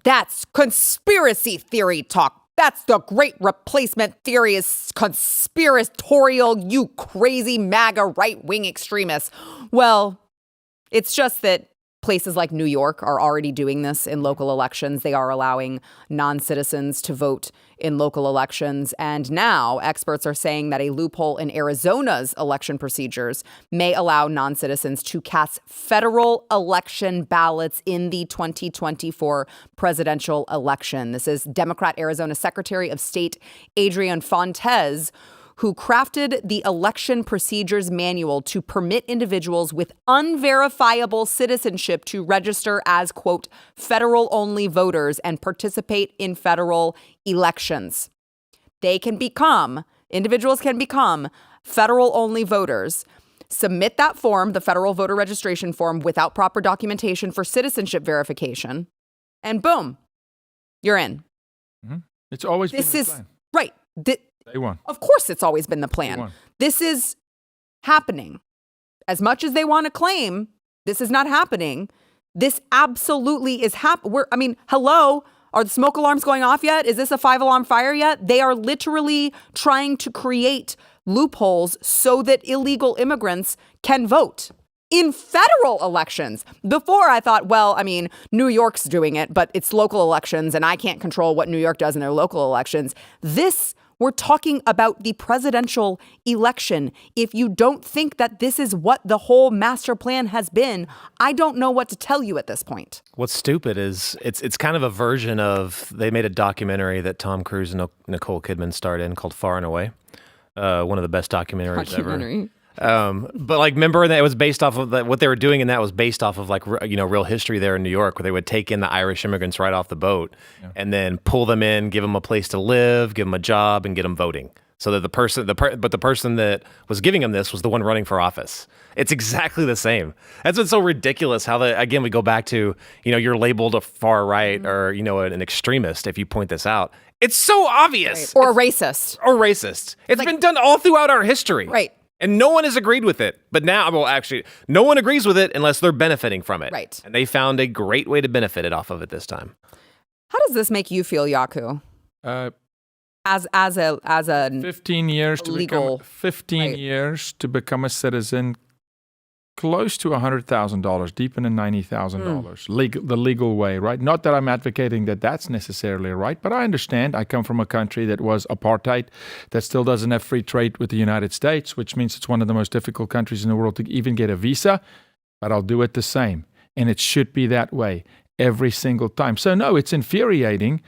That's conspiracy theory talk. That's the great replacement theory is conspiratorial, you crazy MAGA right-wing extremists. Well, it's just that places like New York are already doing this in local elections. They are allowing non-citizens to vote in local elections. And now experts are saying that a loophole in Arizona's election procedures may allow non-citizens to cast federal election ballots in the 2024 presidential election. This is Democrat Arizona Secretary of State Adrian Fontes, who crafted the election procedures manual to permit individuals with unverifiable citizenship to register as, quote, federal-only voters and participate in federal elections. Individuals can become federal-only voters, submit that form, the federal voter registration form, without proper documentation for citizenship verification, and boom, you're in. Mm-hmm. It's always been the plan. Right. Day one. Of course, it's always been the plan. This is happening. As much as they want to claim this is not happening, this absolutely is happening. Hello? Are the smoke alarms going off yet? Is this a 5-alarm fire yet? They are literally trying to create loopholes so that illegal immigrants can vote in federal elections. Before I thought, New York's doing it, but it's local elections and I can't control what New York does in their local elections. We're talking about the presidential election. If you don't think that this is what the whole master plan has been, I don't know what to tell you at this point. What's stupid is it's kind of a version of, they made a documentary that Tom Cruise and Nicole Kidman starred in called Far and Away. One of the best documentaries ever. But remember that it was based off of what they were doing, and that was based off of real history there in New York, where they would take in the Irish immigrants right off the boat and then pull them in, give them a place to live, give them a job, and get them voting. So that the person that was giving them this was the one running for office. It's exactly the same. That's what's so ridiculous. How again we go back to you're labeled a far right or an extremist if you point this out. It's so obvious. Right. Or a racist. It's been done all throughout our history. Right. And no one has agreed with it. But now, no one agrees with it unless they're benefiting from it. Right. And they found a great way to benefit it off of it this time. How does this make you feel, Jaco? As a 15 years to legal, become 15 years to become a citizen, close to $100,000, deep into $90,000, the legal way, right? Not that I'm advocating that that's necessarily right, but I understand. I come from a country that was apartheid, that still doesn't have free trade with the United States, which means it's one of the most difficult countries in the world to even get a visa, but I'll do it the same. And it should be that way every single time. So no, it's infuriating,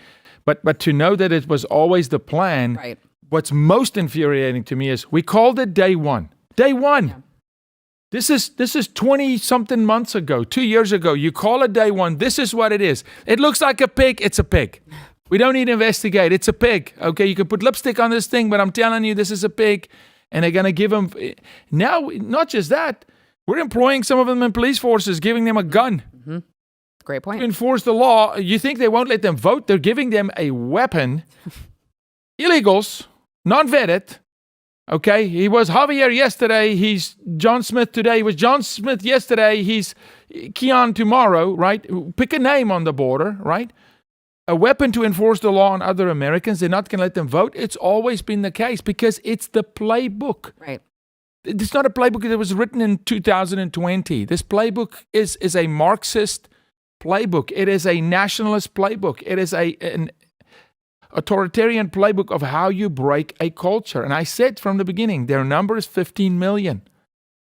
but to know that it was always the plan, right. What's most infuriating to me is we called it day one. Day one. Yeah. This is 20-something months ago, 2 years ago. You call it day one. This is what it is. It looks like a pig. It's a pig. We don't need to investigate. It's a pig. Okay, you can put lipstick on this thing, but I'm telling you, this is a pig. And they're going to give them... Now, not just that, we're employing some of them in police forces, giving them a gun. Mm-hmm. Great point. To enforce the law. You think they won't let them vote? They're giving them a weapon. Illegals, non-vetted. Okay, he was Javier yesterday, he's John Smith today, he was John Smith yesterday, he's Keon tomorrow, right? Pick a name on the border, right? A weapon to enforce the law on other Americans, they're not going to let them vote. It's always been the case because it's the playbook. Right. It's not a playbook that was written in 2020. This playbook is a Marxist playbook. It is a nationalist playbook. It is an authoritarian playbook of how you break a culture. And I said from the beginning, their number is 15 million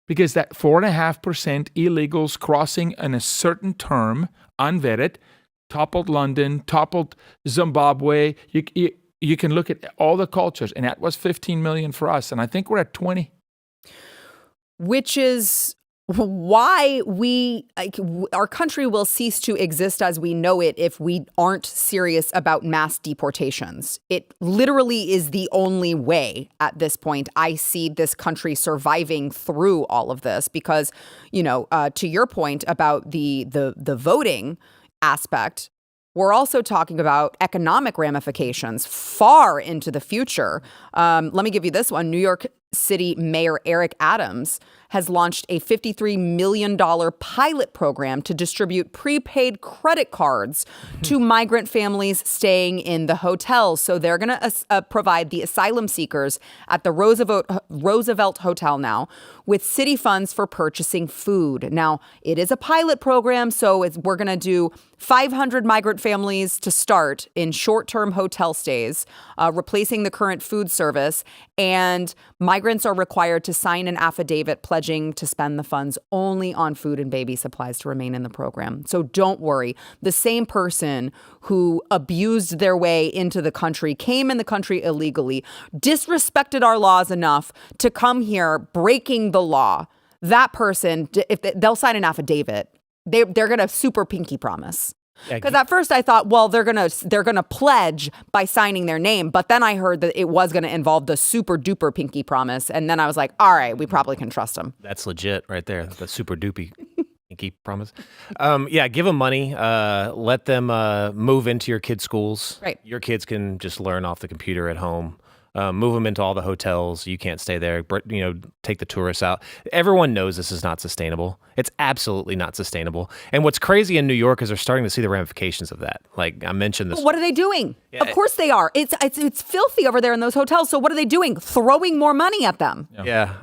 because that 4.5% illegals crossing in a certain term, unvetted, toppled London, toppled Zimbabwe. You can look at all the cultures, and that was 15 million for us. And I think we're at 20. Which is why our country will cease to exist as we know it if we aren't serious about mass deportations. It literally is the only way at this point I see this country surviving through all of this because, to your point about the voting aspect, we're also talking about economic ramifications far into the future. Let me give you this one. New York City Mayor Eric Adams has launched a $53 million pilot program to distribute prepaid credit cards to migrant families staying in the hotels. So they're going to provide the asylum seekers at the Roosevelt Hotel now with city funds for purchasing food. Now, it is a pilot program, so we're going to do 500 migrant families to start in short-term hotel stays, replacing the current food service. And migrants are required to sign an affidavit pledging to spend the funds only on food and baby supplies to remain in the program. So don't worry. The same person who abused their way into the country, came in the country illegally, disrespected our laws enough to come here breaking the law, that person, if they'll sign an affidavit, they're gonna super pinky promise. Because at first I thought, well, they're gonna pledge by signing their name, but then I heard that it was gonna involve the super duper pinky promise, and then I was like, all right, we probably can trust them. That's legit right there. The super duper pinky promise. Yeah, give them money. Let them move into your kids' schools. Right. Your kids can just learn off the computer at home. Move them into all the hotels. You can't stay there. Take the tourists out. Everyone knows this is not sustainable. It's absolutely not sustainable. And what's crazy in New York is they're starting to see the ramifications of that. Like I mentioned this. But what are they doing? Yeah. Of course they are. It's filthy over there in those hotels. So what are they doing? Throwing more money at them. Yeah.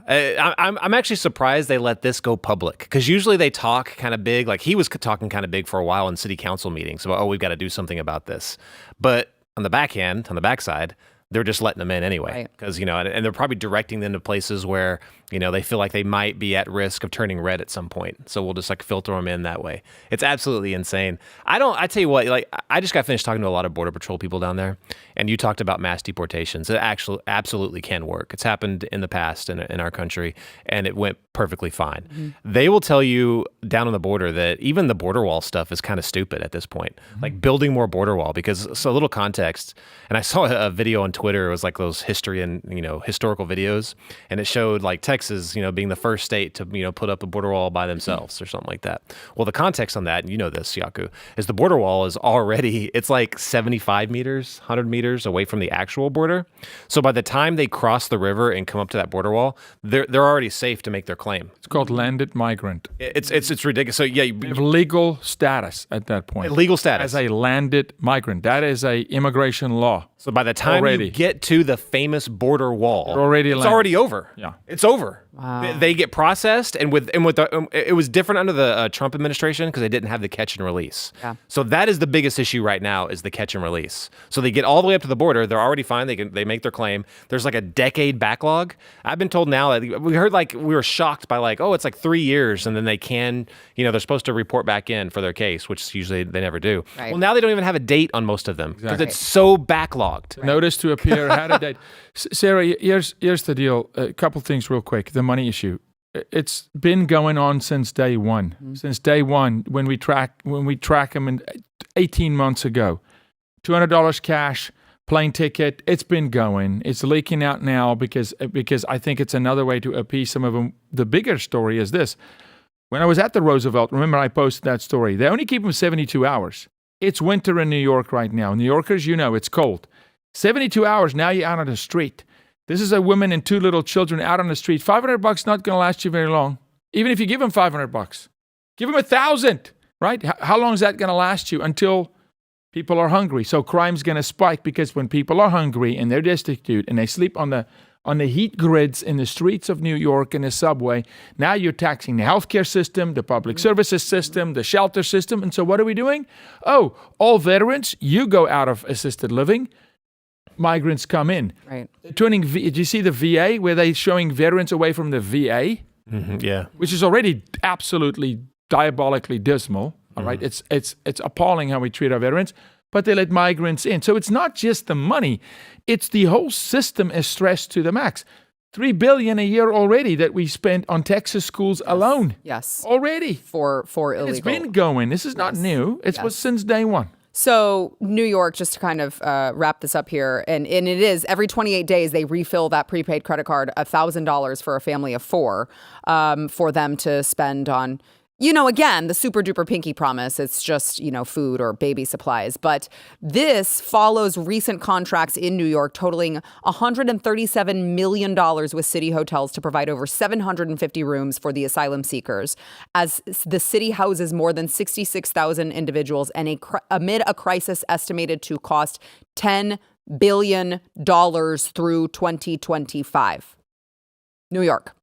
I'm actually surprised they let this go public because usually they talk kind of big. Like he was talking kind of big for a while in city council meetings about, we've got to do something about this. But on the backside, they're just letting them in anyway, because, and they're probably directing them to places where, they feel like they might be at risk of turning red at some point. So we'll just filter them in that way. It's absolutely insane. I tell you what, I just got finished talking to a lot of Border Patrol people down there, and you talked about mass deportations. It actually absolutely can work. It's happened in the past in our country, and it went perfectly fine. Mm-hmm. They will tell you down on the border that even the border wall stuff is kind of stupid at this point. Mm-hmm. Like building more border wall, because so little context. And I saw a video on Twitter. It was like those history and historical videos, and it showed Texas, being the first state to put up a border wall by themselves or something like that. Well, the context on that, and this, Jaco, is the border wall is already, it's like 75 meters, 100 meters away from the actual border. So by the time they cross the river and come up to that border wall, they're already safe to make their claim. It's called landed migrant. It's ridiculous. So yeah, you have legal status at that point. Legal status as a landed migrant. That is a immigration law. So by the time you get to the famous border wall, it's already over. Yeah, it's over. Wow. They get processed, and it was different under the Trump administration because they didn't have the catch and release. Yeah. So that is the biggest issue right now is the catch and release. So they get all the way up to the border. They're already fine. They make their claim. There's a decade backlog. I've been told now that we heard we were shocked by it's 3 years, and then they can they're supposed to report back in for their case, which usually they never do. Right. Well, now they don't even have a date on most of them because it's so backlogged. Right. Notice to appear had a date. Sarah, here's the deal. A couple things real quick. The money issue. It's been going on since day one. Mm-hmm. Since day one, when we track them in 18 months ago, $200 cash, plane ticket. It's been going. It's leaking out now because I think it's another way to appease some of them. The bigger story is this: when I was at the Roosevelt, remember I posted that story. They only keep them 72 hours. It's winter in New York right now. New Yorkers, it's cold. 72 hours. Now you're out on the street. This is a woman and 2 little children out on the street. $500 not going to last you very long. Even if you give them $500, give them 1,000, right? How long is that going to last you until people are hungry? So crime's going to spike because when people are hungry and they're destitute and they sleep on the heat grids in the streets of New York in the subway, now you're taxing the healthcare system, the public services system, the shelter system. And so what are we doing? Oh, all veterans, you go out of assisted living. Migrants come in. Right. Did you see the VA where they're showing veterans away from the VA? Mm-hmm, yeah. Which is already absolutely diabolically dismal. All right. It's appalling how we treat our veterans, but they let migrants in. So it's not just the money. It's the whole system is stressed to the max. $3 billion a year already that we spent on Texas schools alone. Yes. Already. For illegal. It's been going. This is not new. It was since day one. So New York, just to kind of wrap this up here, and it is every 28 days they refill that prepaid credit card, $1,000 for a family of 4 for them to spend on Again, the super duper pinky promise, it's just, food or baby supplies. But this follows recent contracts in New York totaling $137 million with city hotels to provide over 750 rooms for the asylum seekers, as the city houses more than 66,000 individuals and amid a crisis estimated to cost $10 billion through 2025. New York.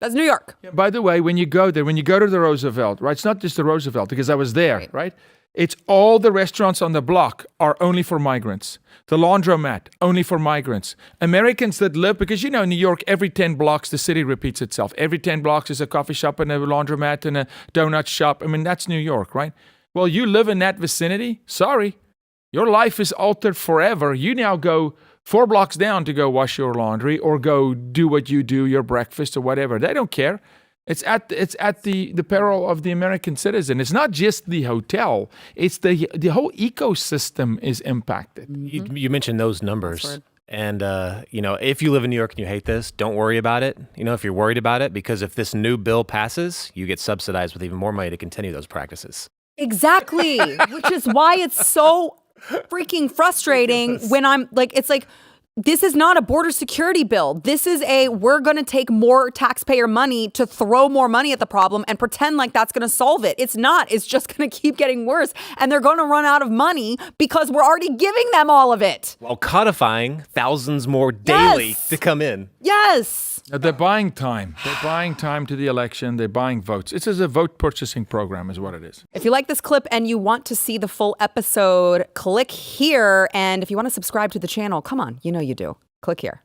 That's New York. Yeah, by the way, when you go there, when you go to the Roosevelt, right? It's not just the Roosevelt, because I was there, right? It's all the restaurants on the block are only for migrants. The laundromat, only for migrants. Americans that live, because New York, every 10 blocks, the city repeats itself. Every 10 blocks is a coffee shop and a laundromat and a donut shop. I mean, that's New York, right? Well, you live in that vicinity. Sorry. Your life is altered forever. You now go 4 blocks down to go wash your laundry or go do what you do, your breakfast or whatever. They don't care. It's at the peril of the American citizen. It's not just the hotel. It's the whole ecosystem is impacted. Mm-hmm. You mentioned those numbers. And, if you live in New York and you hate this, don't worry about it. If you're worried about it, because if this new bill passes, you get subsidized with even more money to continue those practices. Exactly. Which is why it's so freaking frustrating when I'm like, it's like, this is not a border security bill. This is we're going to take more taxpayer money to throw more money at the problem and pretend like that's going to solve it. It's not. It's just going to keep getting worse. And they're going to run out of money because we're already giving them all of it. While codifying thousands more daily to come in. Yes. They're buying time. They're buying time to the election. They're buying votes. It's a vote purchasing program is what it is. If you like this clip and you want to see the full episode, click here. And if you want to subscribe to the channel, come on, you do. Click here.